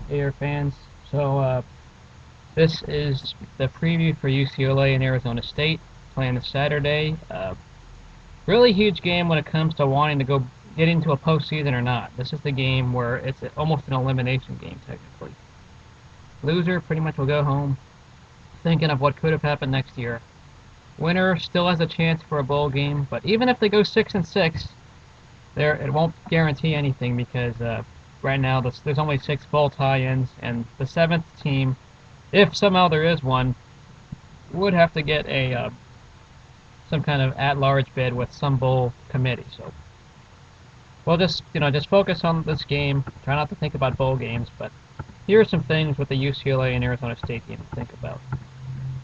Air fans. This is the preview for UCLA and Arizona State playing this Saturday. Really huge game when it comes to wanting to go get into a postseason or not. This is the game where it's almost an elimination game technically. Loser pretty much will go home thinking of what could have happened next year. Winner still has a chance for a bowl game, but even if they go 6-6, there it won't guarantee anything because right now there's only 6 bowl tie-ins, and the seventh team, if somehow there is one, would have to get a some kind of at-large bid with some bowl committee. So we'll just focus on this game. Try not to think about bowl games, but here are some things with the UCLA and Arizona State game to think about.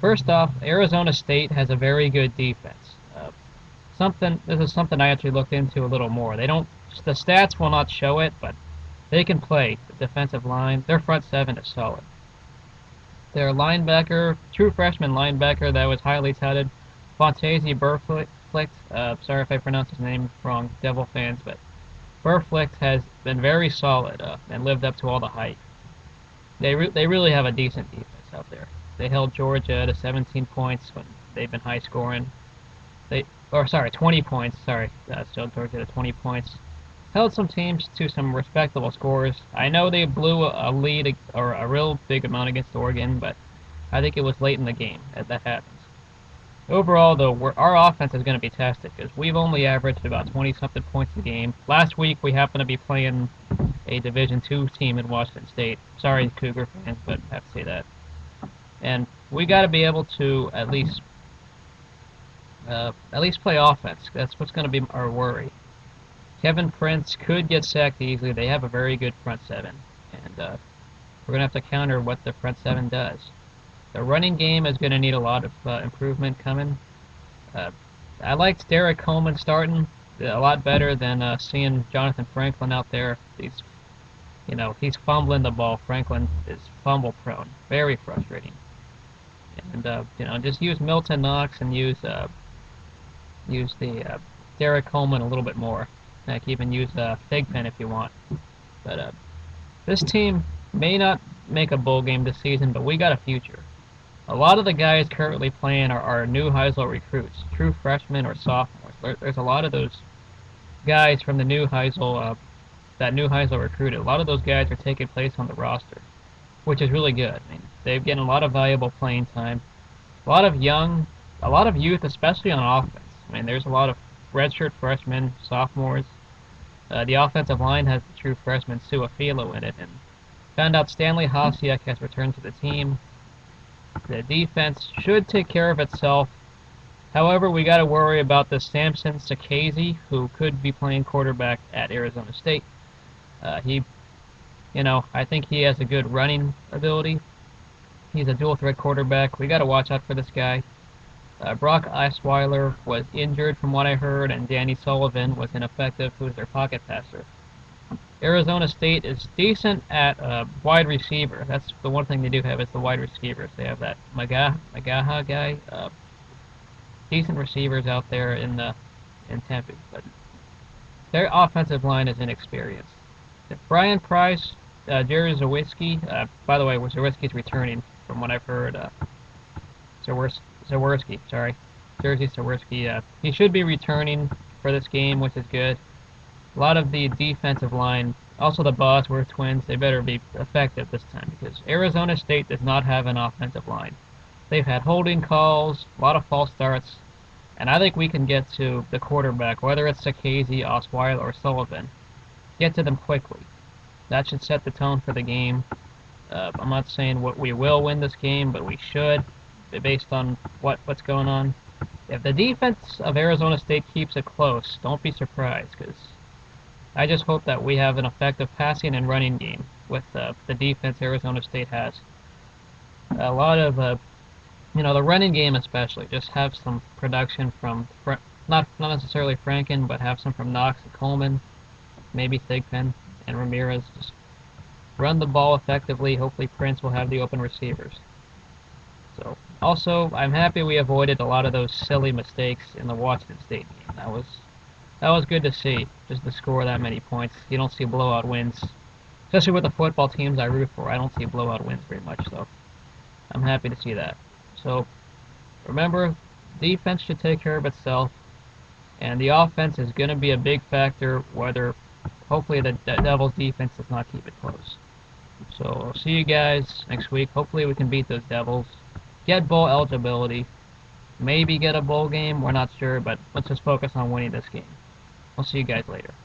First off, Arizona State has a very good defense. This is something I actually looked into a little more. The stats will not show it, but they can play the defensive line. Their front seven is solid. Their linebacker, true freshman linebacker that was highly touted, Fontese Burflicht. Sorry if I pronounced his name wrong, Devil fans, but Burflicht has been very solid and lived up to all the hype. They really have a decent defense out there. They held Georgia to 17 points when they've been high scoring. 20 points. Still Georgia to 20 points. Held some teams to some respectable scores. I know they blew a lead or a real big amount against Oregon, but I think it was late in the game that happens. Overall, though, our offense is going to be tested because we've only averaged about 20-something points a game. Last week, we happened to be playing a Division II team in Washington State. Sorry, Cougar fans, but I have to say that. And we got to be able to at least play offense. That's what's going to be our worry. Kevin Prince could get sacked easily. They have a very good front seven, and we're going to have to counter what the front seven does. The running game is going to need a lot of improvement coming. I liked Derek Coleman starting a lot better than seeing Jonathan Franklin out there. He's fumbling the ball. Franklin is fumble prone, very frustrating. And just use Milton Knox and use the Derek Coleman a little bit more. Heck, even use Thigpen if you want. But this team may not make a bowl game this season, but we got a future. A lot of the guys currently playing are new Heisel recruits, true freshmen or sophomores. There's a lot of those guys from the new Heisel, that new Heisel recruited. A lot of those guys are taking place on the roster, which is really good. I mean, they've getting a lot of valuable playing time. A lot of youth, especially on offense. I mean, there's a lot of redshirt freshmen, sophomores. The offensive line has the true freshman Suafilo in it, and found out Stanley Hosiak has returned to the team. The defense should take care of itself. However, we got to worry about the Samson Sakazi, who could be playing quarterback at Arizona State. I think he has a good running ability. He's a dual threat quarterback. We got to watch out for this guy. Brock Osweiler was injured from what I heard, and Danny Sullivan was ineffective, who's their pocket passer. Arizona State is decent at wide receiver. That's the one thing they do have is the wide receivers. They have that Magaha guy. Decent receivers out there in Tempe, but their offensive line is inexperienced. Brian Price, Jerry Zawiski. By the way, Zawiski's returning from what I've heard. Zaworski, sorry. Jersey Zaworski. He should be returning for this game, which is good. A lot of the defensive line, also the Bosworth twins, they better be effective this time because Arizona State does not have an offensive line. They've had holding calls, a lot of false starts, and I think we can get to the quarterback, whether it's Sakazi, Osweiler, or Sullivan, get to them quickly. That should set the tone for the game. I'm not saying we will win this game, but we should, based on what's going on. If the defense of Arizona State keeps it close, don't be surprised, because I just hope that we have an effective passing and running game with the defense Arizona State has. A lot of, the running game especially, just have some production from, not necessarily Franken, but have some from Knox and Coleman, maybe Thigpen and Ramirez. Just run the ball effectively. Hopefully Prince will have the open receivers. So, also, I'm happy we avoided a lot of those silly mistakes in the Washington State game. That was good to see, just to score that many points. You don't see blowout wins especially with the football teams I root for. I don't see blowout wins very much, so I'm happy to see that. So remember, defense should take care of itself, and the offense is going to be a big factor. Whether hopefully the Devils' defense does not keep it close. So I'll see you guys next week. Hopefully we can beat those Devils, get bowl eligibility, maybe get a bowl game. We're not sure, but let's just focus on winning this game. I'll see you guys later.